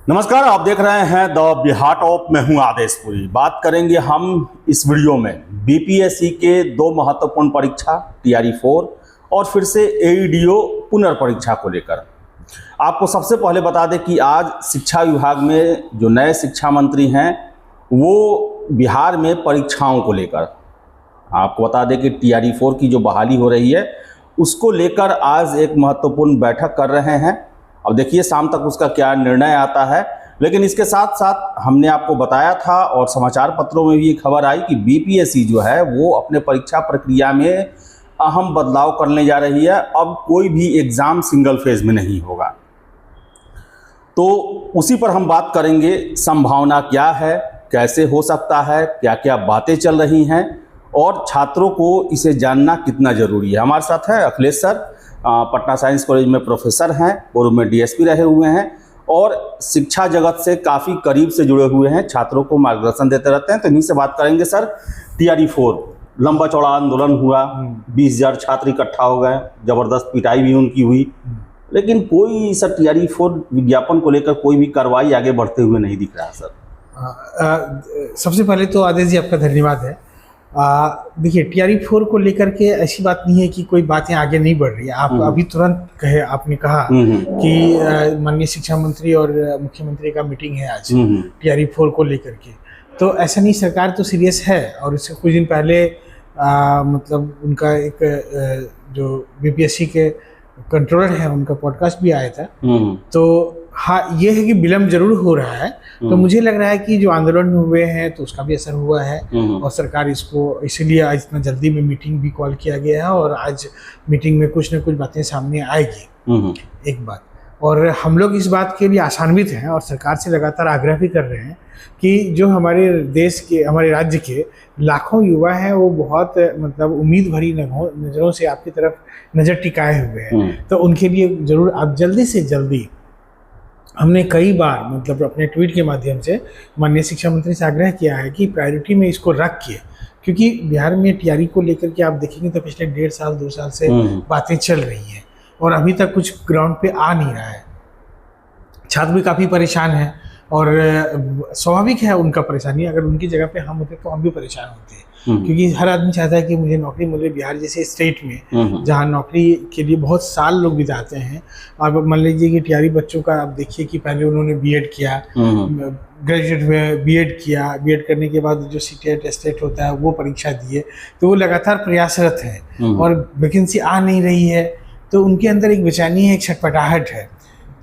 नमस्कार, आप देख रहे हैं द बिहार टॉप। मैं हूं आदेशपुरी। बात करेंगे हम इस वीडियो में बीपीएससी के दो महत्वपूर्ण परीक्षा टीआरई 4 और फिर से एईडीओ पुनर्परीक्षा को लेकर। आपको सबसे पहले बता दें कि आज शिक्षा विभाग में जो नए शिक्षा मंत्री हैं वो बिहार में परीक्षाओं को लेकर, आपको बता दें कि टीआरई 4 की जो बहाली हो रही है उसको लेकर आज एक महत्वपूर्ण बैठक कर रहे हैं। अब देखिए शाम तक उसका क्या निर्णय आता है। लेकिन इसके साथ साथ हमने आपको बताया था और समाचार पत्रों में भी खबर आई कि बीपीएससी जो है वो अपने परीक्षा प्रक्रिया में अहम बदलाव करने जा रही है। अब कोई भी एग्ज़ाम सिंगल फेज में नहीं होगा। तो उसी पर हम बात करेंगे, संभावना क्या है, कैसे हो सकता है, क्या क्या बातें चल रही हैं और छात्रों को इसे जानना कितना ज़रूरी है। हमारे साथ है Akhilesh sir, Patna science college में प्रोफेसर हैं, पूर्व में डीएसपी रहे हुए हैं और शिक्षा जगत से काफ़ी करीब से जुड़े हुए हैं, छात्रों को मार्गदर्शन देते रहते हैं। तो इन्हीं से बात करेंगे। सर, टीआरई 4 लंबा चौड़ा आंदोलन हुआ, 20,000 छात्र इकट्ठा हो गए, ज़बरदस्त पिटाई भी उनकी हुई, लेकिन कोई सर टीआरई 4 विज्ञापन को लेकर कोई भी कार्रवाई आगे बढ़ते हुए नहीं दिख रहा सर। सबसे पहले तो आदेश जी आपका धन्यवाद है। देखिए, टीआरई 4 को लेकर के ऐसी बात नहीं है कि कोई बातें आगे नहीं बढ़ रही है। आप अभी तुरंत आपने कहा कि माननीय शिक्षा मंत्री और मुख्यमंत्री का मीटिंग है आज टीआरई 4 को लेकर के। तो ऐसा नहीं, सरकार तो सीरियस है। और इससे कुछ दिन पहले मतलब उनका एक जो बीपीएससी के कंट्रोलर है उनका पॉडकास्ट भी आया था। तो हाँ, ये है कि विलम्ब जरूर हो रहा है। तो मुझे लग रहा है कि जो आंदोलन हुए हैं तो उसका भी असर हुआ है और सरकार इसको इसीलिए आज इतना जल्दी में मीटिंग भी कॉल किया गया है और आज मीटिंग में कुछ न कुछ बातें सामने आएगी। एक बात, और हम लोग इस बात के लिए आशान्वित हैं और सरकार से लगातार आग्रह भी कर रहे हैं कि जो हमारे देश के, हमारे राज्य के लाखों युवा हैं वो बहुत मतलब उम्मीद भरी नज़रों से आपकी तरफ नज़र टिकाए हुए हैं। तो उनके लिए ज़रूर आप जल्दी से जल्दी, हमने कई बार मतलब अपने ट्वीट के माध्यम से माननीय शिक्षा मंत्री से आग्रह किया है कि प्रायोरिटी में इसको रख के, क्योंकि बिहार में टीआरई को लेकर के आप देखेंगे तो पिछले 1.5 साल 2 साल से बातें चल रही हैं और अभी तक कुछ ग्राउंड पे आ नहीं रहा है। छात्र भी काफ़ी परेशान हैं और स्वाभाविक है उनका परेशानी। अगर उनकी जगह पे हम होते तो हम भी परेशान होते, क्योंकि हर आदमी चाहता है कि मुझे नौकरी मिले। बिहार जैसे स्टेट में जहाँ नौकरी के लिए बहुत साल लोग बिताते हैं। और मान लीजिए कि टीआरई बच्चों का आप देखिए कि पहले उन्होंने बीएड किया, ग्रेजुएट हुए, बीएड किया, बीएड करने के बाद जो सीटेट टेस्ट होता है वो परीक्षा दिए, तो वो लगातार प्रयासरत हैं और वैकेंसी आ नहीं रही है। तो उनके अंदर एक बेचैनी है, एक छटपटाहट है।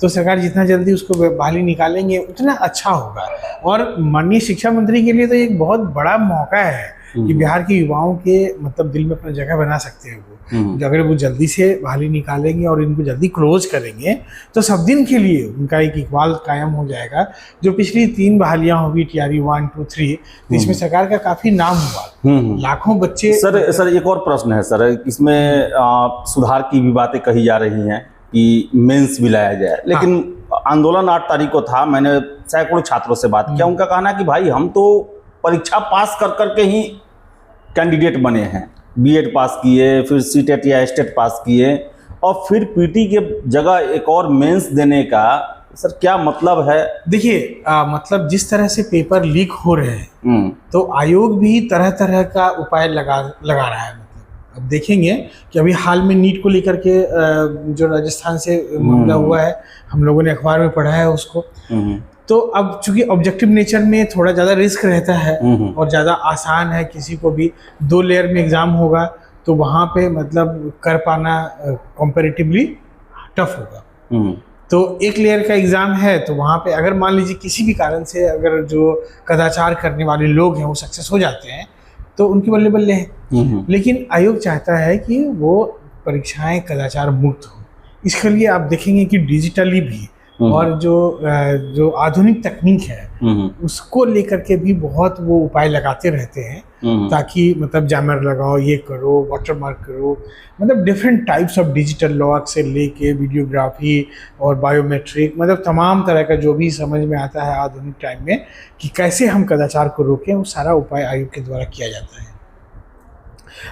तो सरकार जितना जल्दी उसको बहाली निकालेंगे उतना अच्छा होगा। और माननीय शिक्षा मंत्री के लिए तो एक बहुत बड़ा मौका है कि बिहार के युवाओं के मतलब दिल में अपना जगह बना सकते हैं वो। अगर वो जल्दी से बहाली निकालेंगे और इनको जल्दी क्लोज करेंगे तो सब दिन के लिए उनका एक इकबाल कायम हो जाएगा। जो पिछली 3 बहालियां होगी टीआरई 1, 2, 3, इसमें सरकार का काफ़ी नाम हुआ, लाखों बच्चे। सर एक और प्रश्न है सर, इसमें सुधार की भी बातें कही जा रही हैं कि मेंस भी लाया जाए, लेकिन आंदोलन 8 तारीख को था। मैंने सैकड़ों छात्रों से बात किया, उनका कहना है कि भाई हम तो परीक्षा पास कर करके ही कैंडिडेट बने हैं। बीएड पास किए, फिर सीटेट या स्टेट पास किए और फिर पीटी के जगह एक और मेंस देने का सर क्या मतलब है? देखिए मतलब जिस तरह से पेपर लीक हो रहे हैं तो आयोग भी तरह तरह का उपाय लगा रहा है। मतलब अब देखेंगे कि अभी हाल में नीट को लेकर के जो राजस्थान से मामला हुआ है, हम लोगों ने अखबार में पढ़ा है उसको। तो अब चूंकि ऑब्जेक्टिव नेचर में थोड़ा ज़्यादा रिस्क रहता है और ज़्यादा आसान है, किसी को भी 2 लेयर में एग्ज़ाम होगा तो वहाँ पे मतलब कर पाना कंपैरेटिवली टफ होगा। तो 1 लेयर का एग्ज़ाम है तो वहाँ पे अगर मान लीजिए किसी भी कारण से अगर जो कदाचार करने वाले लोग हैं वो सक्सेस हो जाते हैं तो उनकी बल्ले बल्ले है। लेकिन आयोग चाहता है कि वो परीक्षाएं कदाचार मुक्त हो। इसके लिए आप देखेंगे कि डिजिटली भी और जो आधुनिक तकनीक है उसको लेकर के भी बहुत वो उपाय लगाते रहते हैं ताकि मतलब जैमर लगाओ, ये करो, वाटरमार्क करो, मतलब different types of digital lock से लेके वीडियोग्राफी और बायोमेट्रिक, मतलब तमाम तरह का जो भी समझ में आता है आधुनिक टाइम में कि कैसे हम कदाचार को रोकें, वो सारा उपाय आयोग के द्वारा किया जाता है।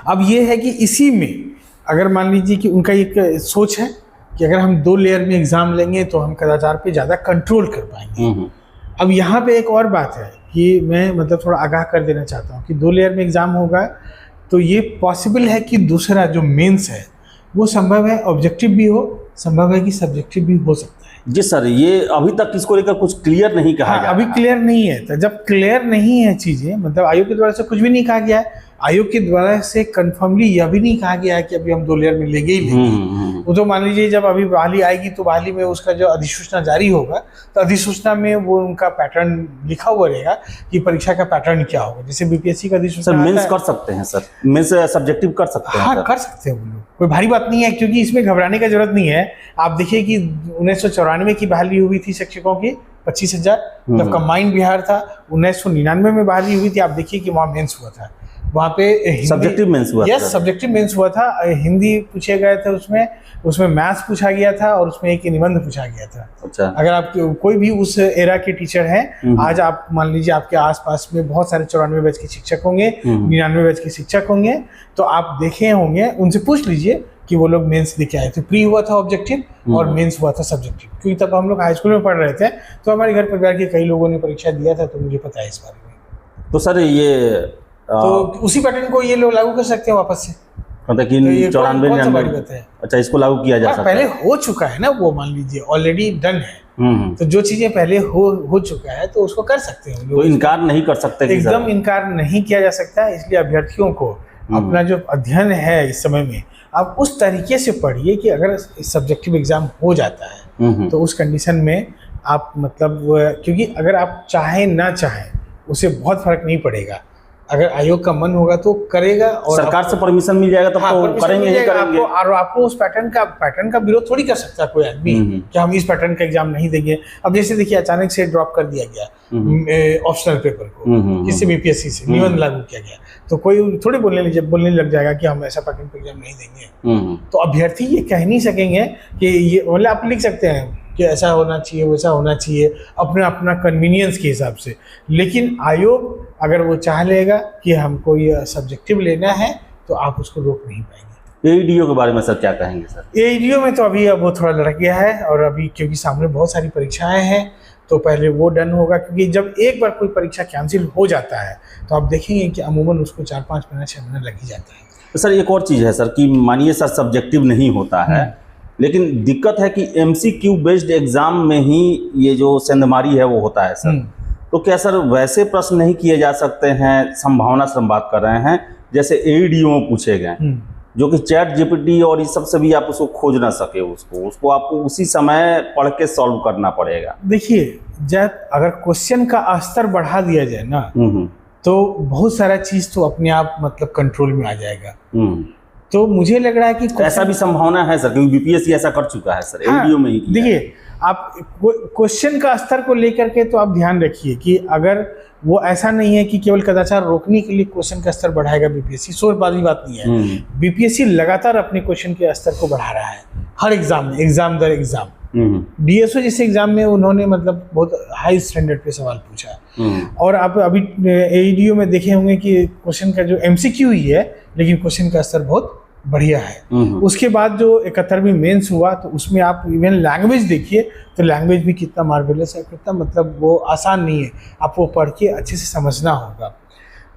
अब ये है कि इसी में अगर मान लीजिए कि उनका एक सोच है कि अगर हम 2 लेयर में एग्ज़ाम लेंगे तो हम कदाचार पे ज़्यादा कंट्रोल कर पाएंगे। अब यहाँ पे एक और बात है कि मैं मतलब थोड़ा आगाह कर देना चाहता हूँ कि 2 लेयर में एग्ज़ाम होगा तो ये पॉसिबल है कि दूसरा जो मेंस है वो संभव है ऑब्जेक्टिव भी हो, संभव है कि सब्जेक्टिव भी हो सकता है। जी सर, ये अभी तक इसको लेकर कुछ क्लियर नहीं कहा गया। अभी क्लियर नहीं है। तो जब क्लियर नहीं है चीज़ें, मतलब आयोग के द्वारा से कुछ भी नहीं कहा गया है, आयोग के द्वारा से कन्फर्मली यह भी नहीं कहा गया है कि अभी हम 2 लेयर में लेंगे ही लेंगे। वो तो मान लीजिए जब अभी बहाली आएगी तो बहाली में उसका जो अधिसूचना जारी होगा तो अधिसूचना में वो उनका पैटर्न लिखा हुआ रहेगा कि परीक्षा का पैटर्न क्या होगा। जैसे बीपीएससी का अधिसूचना सर मेंस कर सकते हैं, सर मेंस सब्जेक्टिव कर सकते हैं। हाँ कर सकते हैं वो लोग, कोई भारी बात नहीं है, क्योंकि इसमें घबराने का जरूरत नहीं है। आप देखिए कि 1994 की बहाली हुई थी शिक्षकों की 25,000, जब कंबाइंड बिहार था 1999 में बहाली हुई थी। आप देखिए कि वहाँ मेंस हुआ था, वहाँ पे सब्जेक्टिव मेंस हुआ था। यस, सब्जेक्टिव मेंस हुआ था। हिंदी पूछे गए थे उसमें मैथ्स पूछा गया था और उसमें एक निबंध पूछा गया था। अच्छा, अगर आप कोई भी उस एरा के टीचर हैं, आज आप मान लीजिए आपके आसपास में बहुत सारे 94 बैच के शिक्षक होंगे, 99 बैच के शिक्षक होंगे, तो आप देखे होंगे, उनसे पूछ लीजिए कि वो लोग मेंस देके आए थे। प्री हुआ था ऑब्जेक्टिव और मेंस हुआ था सब्जेक्टिव, क्योंकि तब हम लोग हाई स्कूल में पढ़ रहे थे तो हमारे घर परिवार के कई लोगों ने परीक्षा दिया था, तो मुझे पता है इस बारे में। तो सर ये तो उसी पैटर्न को ये लोग लागू कर सकते हैं वापस से, मतलब कि 94 अच्छा इसको लागू किया जा सकता है। पहले हो चुका है ना, वो मान लीजिए ऑलरेडी डन है। तो जो चीजें पहले हो चुका है तो उसको कर सकते हैं तो इनकार नहीं कर सकते, एकदम इनकार नहीं किया जा सकता। इसलिए अभ्यर्थियों को अपना जो अध्ययन है इस समय में आप उस तरीके से पढ़िए कि अगर सब्जेक्टिव एग्जाम हो जाता है तो उस कंडीशन में आप मतलब, क्योंकि अगर आप चाहें ना चाहें उससे बहुत फर्क नहीं पड़ेगा। अगर आयोग का मन होगा तो करेगा और सरकार से परमिशन मिल जाएगा तब तो करेंगे ही करेंगे। और आपको उस पैटर्न का विरोध थोड़ी कर सकता है कोई आदमी कि हम इस पैटर्न का एग्जाम नहीं देंगे। अब जैसे देखिए अचानक से ड्रॉप कर दिया गया ऑप्शनल पेपर को, किसी बीपीएससी से निबंध लागू किया गया, तो कोई थोड़ी बोलने लग जाएगा कि हम ऐसा पैटर्न पर एग्जाम नहीं देंगे। तो अभ्यर्थी ये कह नहीं सकेंगे कि ये, मतलब आप लिख सकते हैं कि ऐसा होना चाहिए वैसा होना चाहिए अपना कन्वीनियंस के हिसाब से, लेकिन आयोग अगर वो चाह लेगा कि हमको ये सब्जेक्टिव लेना है तो आप उसको रोक नहीं पाएंगे। एईडीओ के बारे में सर क्या कहेंगे सर? एईडीओ में तो अभी वो थोड़ा लड़क गया है और अभी क्योंकि सामने बहुत सारी परीक्षाएं हैं तो पहले वो डन होगा, क्योंकि जब एक बार कोई परीक्षा कैंसिल हो जाता है तो आप देखेंगे कि अमूमन उसको 4-5 महीना 6 महीना लग ही जाता है। तो सर एक और चीज़ है सर कि मानिए सर सब्जेक्टिव नहीं होता है, लेकिन दिक्कत है कि एमसीक्यू बेस्ड एग्जाम में ही ये जो सेंधमारी है वो होता है सर। तो क्या सर वैसे प्रश्न नहीं किए जा सकते हैं, संभावना से हम बात कर रहे हैं, जैसे एईडीओ में पूछे गए, जो कि चैट जीपीटी और इस सब से भी आप उसको खोज ना सके, उसको आपको उसी समय पढ़ के सॉल्व करना पड़ेगा। देखिए जब अगर क्वेश्चन का स्तर बढ़ा दिया जाए ना तो बहुत सारा चीज तो अपने आप मतलब कंट्रोल में आ जाएगा। तो मुझे लग रहा है कि ऐसा भी संभावना है सर, क्योंकि बीपीएससी ऐसा कर चुका है सर। एईडीओ में ही देखिए आप क्वेश्चन का स्तर को लेकर के तो आप ध्यान रखिए कि अगर वो ऐसा नहीं है कि केवल कदाचार रोकने के लिए क्वेश्चन का स्तर बढ़ाएगा बीपीएससी, सोच वाली बात नहीं है। बीपीएससी लगातार अपने क्वेश्चन के स्तर को बढ़ा रहा है हर एग्जाम में, एग्जाम दर एग्जाम। डीएसओ जैसे एग्जाम में उन्होंने मतलब बहुत हाई स्टैंडर्ड पे सवाल पूछा। और आप अभी एईडीओ में देखे होंगे कि क्वेश्चन का जो एमसीक्यू ही है लेकिन क्वेश्चन का स्तर बहुत बढ़िया है। उसके बाद जो 71वीं मेंस हुआ तो उसमें आप इवन लैंग्वेज देखिए तो लैंग्वेज भी कितना मार्वेलस है, कितना मतलब वो आसान नहीं है, आपको पढ़ के अच्छे से समझना होगा।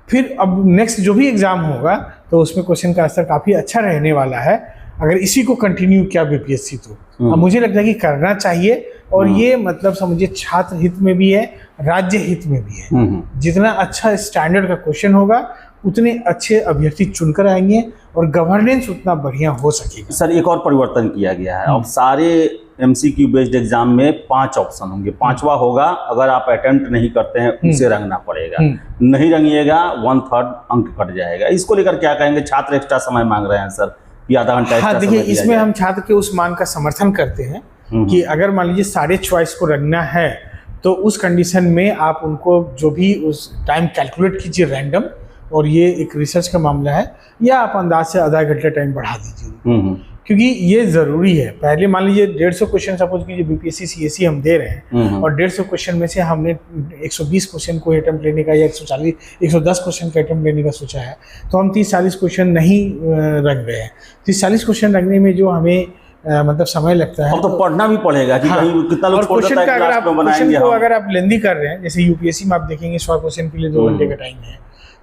फिर अब नेक्स्ट जो भी एग्जाम होगा तो उसमें क्वेश्चन का स्तर काफ़ी अच्छा रहने वाला है अगर इसी को कंटिन्यू किया बीपीएससी तो। अब मुझे लगता है कि करना चाहिए और ये मतलब समझिए छात्र हित में भी है, राज्य हित में भी है। जितना अच्छा स्टैंडर्ड का क्वेश्चन होगा उतने अच्छे अभ्यर्थी चुनकर आएंगे और गवर्नेंस उतना बढ़िया हो सकेगा। सर एक और परिवर्तन किया गया है, अब सारे एमसीक्यू बेस्ड एग्जाम में 5 ऑप्शन होंगे, 5वां होगा अगर आप अटेम्प्ट नहीं करते हैं उसे रंगना पड़ेगा, नहीं रंगिएगा 1/3 अंक कट जाएगा। इसको लेकर क्या कहेंगे? छात्र एक्स्ट्रा समय मांग रहे हैं सर कि आधा घंटा एक्स्ट्रा। देखिए इसमें हम छात्र के उस मांग का समर्थन करते हैं कि अगर मान लीजिए सारे चॉइस को रंगना है तो उस कंडीशन में आप उनको जो भी उस टाइम कैलकुलेट कीजिए रैंडम, और ये एक रिसर्च का मामला है, या आप अंदाज से आधा घंटा टाइम बढ़ा दीजिए क्योंकि ये ज़रूरी है। पहले मान लीजिए 150 क्वेश्चन सपोज कीजिए बीपीएससी सीएससी हम दे रहे हैं और 150 क्वेश्चन में से हमने 120 क्वेश्चन को अटेम्प्ट लेने का या 110 क्वेश्चन का अटेम्प्ट लेने का सोचा है, तो हम 30-40 क्वेश्चन नहीं रख रहे हैं। 30-40 क्वेश्चन रखने में जो हमें मतलब समय लगता है। अब तो पढ़ना भी पड़ेगा कि हाँ, कहीं कितना लोग और छोड़ क्वेश्चन देता का है अगर क्लास आप में क्वेश्चन बनाएंगे को हम। अगर आप लेंदी कर रहे हैं, जैसे यूपीएससी में आप देखेंगे 100 क्वेश्चन के लिए 2 घंटे का टाइम है,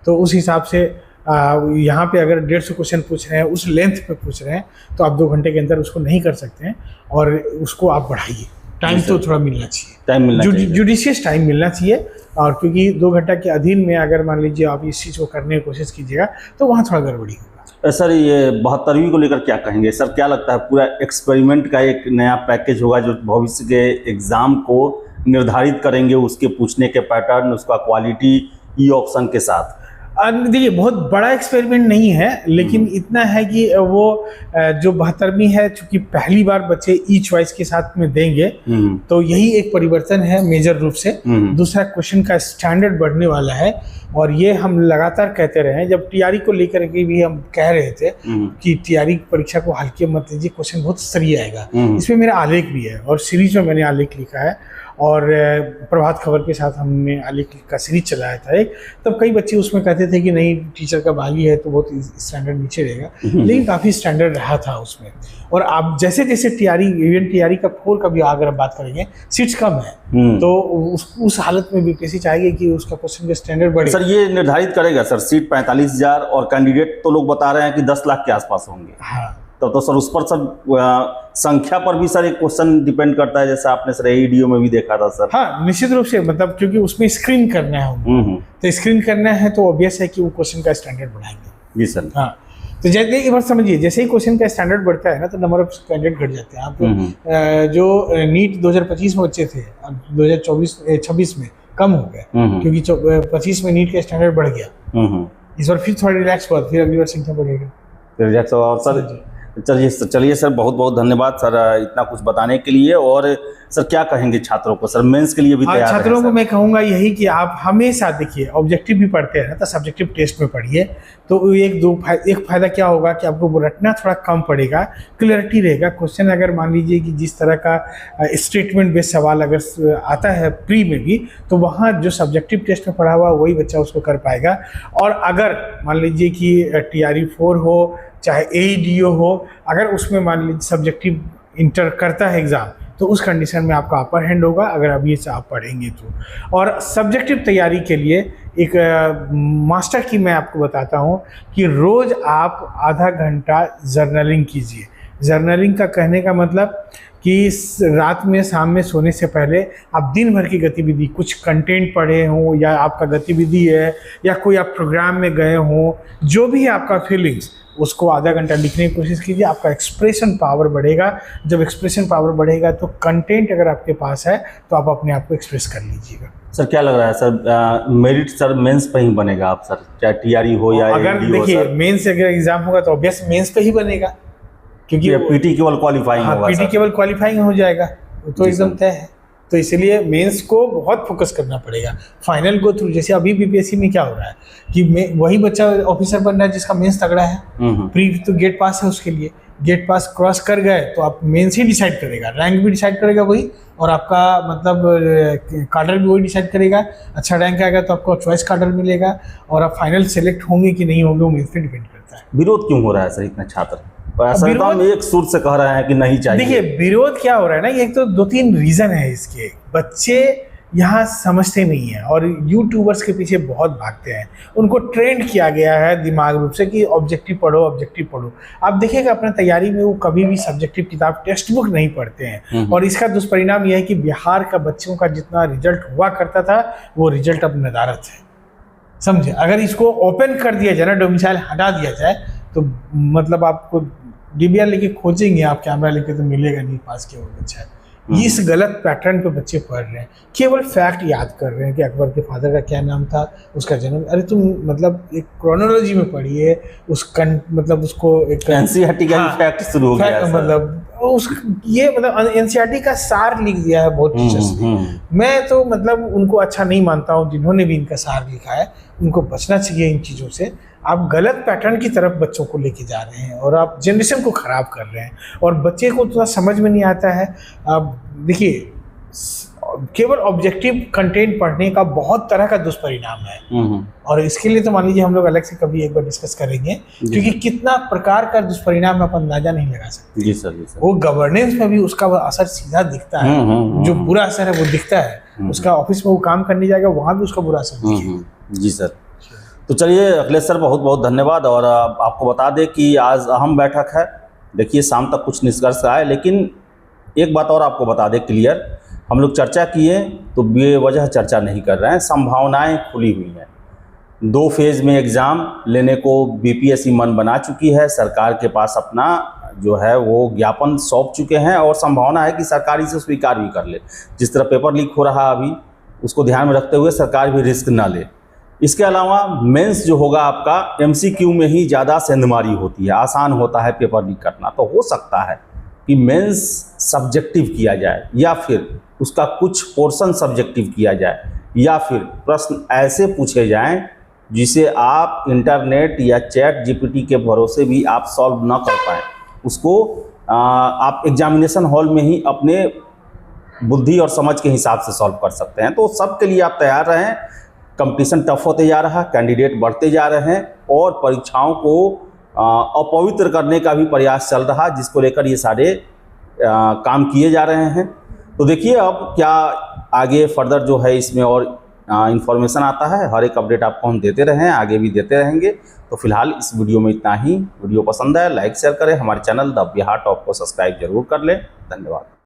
तो उस हिसाब से यहाँ पे अगर 150 क्वेश्चन पूछ रहे हैं, उस लेंथ पे पूछ रहे हैं, तो आप 2 घंटे के अंदर उसको नहीं कर सकते हैं, और उसको आप बढ़ाइए। टाइम तो थोड़ा मिलना चाहिए, टाइम मिलना चाहिए, जुडिशियस टाइम मिलना चाहिए। और क्योंकि 2 घंटा के अधीन में अगर मान लीजिए आप इस चीज़ को करने की कोशिश कीजिएगा, तो वहाँ थोड़ा गड़बड़ी होगा। सर ये 72वीं को लेकर क्या कहेंगे सर? क्या लगता है पूरा एक्सपेरिमेंट का एक नया पैकेज होगा जो भविष्य के एग्ज़ाम को निर्धारित करेंगे, उसके पूछने के पैटर्न, उसका क्वालिटी, ई ऑप्शन के साथ? देखिए, बहुत बड़ा एक्सपेरिमेंट नहीं है, लेकिन इतना है कि वो जो 72वीं है, चूंकि पहली बार बच्चे ई चॉइस के साथ में देंगे, तो यही एक परिवर्तन है मेजर रूप से। दूसरा, क्वेश्चन का स्टैंडर्ड बढ़ने वाला है, और ये हम लगातार कहते रहे हैं। जब टीआरई को लेकर के भी हम कह रहे थे कि टीआरई परीक्षा को हल्के मत लीजिए, क्वेश्चन बहुत स्तरीय आएगा। इसमें मेरा आलेख भी है, और सीरीज में मैंने आलेख लिखा है, और प्रभात खबर के साथ हमने आलेख का सीरीज चलाया था एक। तब कई बच्चे उसमें कहते थे कि नहीं, टीचर का बागी है तो बहुत स्टैंडर्ड नीचे रहेगा, लेकिन काफ़ी स्टैंडर्ड रहा था उसमें। और आप जैसे जैसे टीआरई, इवन टीआरई का 4 का भी अगर आप बात करेंगे, सीट्स कम है, तो उस हालत में बीपीएससी चाहेगी कि उसका क्वेश्चन का स्टैंडर्ड बढ़े। सर ये निर्धारित करेगा सर, सीट 45,000 और कैंडिडेट तो लोग बता रहे हैं कि 10 लाख के आसपास होंगे। हाँ, तो सर उस पर सर संख्या पर भी सर एक क्वेश्चन डिपेंड करता है, जैसे आपने सर एईडीओ में भी देखा था सर। हाँ, निश्चित रूप से, मतलब क्योंकि उसमें स्क्रीन करना है उनको, तो स्क्रीन करना है तो ऑब्वियस है कि वो क्वेश्चन का स्टैंडर्ड बढ़ाएंगे। जी सर। हाँ, तो जैसे एक बार समझिए, जैसे ही क्वेश्चन का स्टैंडर्ड बढ़ता है ना, तो नंबर ऑफ कैंडिडेट घट जाते हैं। आप जो नीट 2025 में बच्चे थे, अब 2026 में कम हो गए, क्योंकि 25 में नीट का स्टैंडर्ड बढ़ गया। इस बार फिर थोड़ा रिलैक्स हुआ, फिर अगली बार संख्या बढ़ेगा, रिलैक्स हुआ। और सर चलिए सर, बहुत बहुत धन्यवाद सर इतना कुछ बताने के लिए। और सर क्या कहेंगे छात्रों को? सर मेंस के लिए भी तैयार छात्रों को मैं कहूँगा यही कि आप हमेशा देखिए, ऑब्जेक्टिव भी पढ़ते हैं ना, तो सब्जेक्टिव टेस्ट में पढ़िए। तो एक फायदा क्या होगा कि आपको रटना थोड़ा कम पड़ेगा, क्लियरिटी रहेगा। क्वेश्चन अगर मान लीजिए कि जिस तरह का स्टेटमेंट बेस्ड सवाल अगर आता है प्री में भी, तो वहाँ जो सब्जेक्टिव टेस्ट में पढ़ा हुआ वही बच्चा उसको कर पाएगा। और अगर मान लीजिए कि टीआरई 4 हो चाहे एईडीओ हो, अगर उसमें मान लीजिए सब्जेक्टिव इंटर करता है एग्ज़ाम, तो उस कंडीशन में आपका अपर हैंड होगा, अगर अभी से आप पढ़ेंगे तो। और सब्जेक्टिव तैयारी के लिए एक मास्टर की मैं आपको बताता हूँ कि रोज़ आप आधा घंटा जर्नलिंग कीजिए। जर्नलिंग का कहने का मतलब कि रात में, शाम में सोने से पहले आप दिन भर की गतिविधि, कुछ कंटेंट पढ़े हों या आपका गतिविधि है या कोई आप प्रोग्राम में गए हों, जो भी आपका फीलिंग्स, उसको आधा घंटा लिखने की कोशिश कीजिए। आपका एक्सप्रेशन पावर बढ़ेगा। जब एक्सप्रेशन पावर बढ़ेगा तो कंटेंट अगर आपके पास है तो आप अपने आप को एक्सप्रेस कर लीजिएगा। सर क्या लग रहा है सर, मेरिट सर मेंस पे ही बनेगा आप सर, चाहे टीआरई हो या अगर देखिए मेंस अगर एग्जाम होगा तो ऑब्वियस मेंस पे ही बनेगा, क्योंकि पीटी केवल क्वालिफाइंग होगा। पीटी केवल क्वालिफाइंग हो जाएगा, तो एकदम तय है। तो इसलिए मेंस को बहुत फोकस करना पड़ेगा। फाइनल गो थ्रू, जैसे अभी बीपीएससी में क्या हो रहा है कि वही बच्चा ऑफिसर बन रहा है जिसका मेंस तगड़ा है, प्री तो गेट पास है उसके लिए, गेट पास क्रॉस कर गए तो आप मेंस ही डिसाइड करेगा, रैंक भी डिसाइड करेगा वही, और आपका मतलब कार्डर भी वही डिसाइड करेगा। अच्छा रैंक आएगा तो आपको चॉइस कार्डर मिलेगा, और आप फाइनल सेलेक्ट होंगे कि नहीं होंगे वो मेंस पे डिपेंड करता है। विरोध क्यों हो रहा है सर इतना छात्र? हम एक सुर से कह रहे हैं कि नहीं चाहिए। देखिए विरोध क्या हो रहा है ना, एक तो 2-3 रीजन है इसके। बच्चे यहाँ समझते नहीं है और यूट्यूबर्स के पीछे बहुत भागते हैं। उनको ट्रेंड किया गया है दिमाग रूप से कि ऑब्जेक्टिव पढ़ो, ऑब्जेक्टिव पढ़ो। आप देखिएगा अपना तैयारी में वो कभी भी सब्जेक्टिव किताब, टेक्स्ट बुक नहीं पढ़ते हैं, और इसका दुष्परिणाम यह है कि बिहार का बच्चों का जितना रिजल्ट हुआ करता था वो रिजल्ट अब नदारत है। समझे? अगर इसको ओपन कर दिया जाए ना, डोमिसाइल हटा दिया जाए, तो मतलब आपको डीबीआर लेके खोजेंगे आप, कैमरा लेके तो मिलेगा नहीं पास किया हुआ बच्चा। इस गलत पैटर्न पे बच्चे पढ़ रहे हैं, केवल फैक्ट याद कर रहे हैं कि अकबर के फादर का क्या नाम था, उसका जन्म। अरे तुम मतलब एक क्रोनोलॉजी में पढ़िए, मतलब उसको एक एनसीईआरटी का फैक्ट शुरू हो गया, मतलब ये मतलब एनसीईआरटी का सार लिख दिया है बहुत टीचर्स ने। मैं तो मतलब उनको अच्छा नहीं मानता हूँ जिन्होंने भी इनका सार लिखा है। उनको बचना चाहिए इन चीज़ों से। आप गलत पैटर्न की तरफ बच्चों को लेके जा रहे हैं और आप जनरेशन को ख़राब कर रहे हैं, और बच्चे को थोड़ा समझ में नहीं आता है। आप देखिए केवल ऑब्जेक्टिव कंटेंट पढ़ने का बहुत तरह का दुष्परिणाम है। और इसके लिए तो मान लीजिए हम लोग अलग से कभी एक बार डिस्कस करेंगे, क्योंकि कितना प्रकार का दुष्परिणाम आप अंदाजा नहीं लगा सकते। जी सर, जी सर। वो गवर्नेंस में भी उसका असर सीधा दिखता है। जो बुरा असर है वो दिखता है। उसका ऑफिस में वो काम करने जाएगा, वहाँ भी उसका बुरा असर दिखेगा। जी सर। तो चलिए अखिलेश सर, बहुत बहुत धन्यवाद। और आपको बता दें कि आज अहम बैठक है। देखिए शाम तक कुछ निष्कर्ष आए, लेकिन एक बात और आपको बता दें क्लियर, हम लोग चर्चा किए तो बेवजह चर्चा नहीं कर रहे हैं। संभावनाएं खुली हुई हैं। 2 फेज़ में एग्ज़ाम लेने को बीपीएससी मन बना चुकी है। सरकार के पास अपना जो है वो ज्ञापन सौंप चुके हैं और संभावना है कि सरकार इसे स्वीकार भी कर ले। जिस तरह पेपर लीक हो रहा अभी, उसको ध्यान में रखते हुए सरकार भी रिस्क ना ले। इसके अलावा मेंस जो होगा आपका एमसीक्यू में ही ज़्यादा सेंधमारी होती है, आसान होता है पेपर लीक करना। तो हो सकता है कि मेंस सब्जेक्टिव किया जाए, या फिर उसका कुछ पोर्शन सब्जेक्टिव किया जाए, या फिर प्रश्न ऐसे पूछे जाएं जिसे आप इंटरनेट या चैट जीपीटी के भरोसे भी आप सॉल्व ना कर पाएँ। उसको आप एग्जामिनेशन हॉल में ही अपने बुद्धि और समझ के हिसाब से सॉल्व कर सकते हैं। तो सब के लिए आप तैयार रहें। कंपटीशन टफ होते जा रहा है, कैंडिडेट बढ़ते जा रहे हैं और परीक्षाओं को अपवित्र करने का भी प्रयास चल रहा है, जिसको लेकर ये सारे काम किए जा रहे हैं। तो देखिए अब क्या आगे फर्दर जो है इसमें और इन्फॉर्मेशन आता है। हर एक अपडेट आपको हम देते रहे हैं, आगे भी देते रहेंगे। तो फिलहाल इस वीडियो में इतना ही। वीडियो पसंद आए लाइक शेयर करें, हमारे चैनल द बिहार टॉप को सब्सक्राइब जरूर कर लें। धन्यवाद।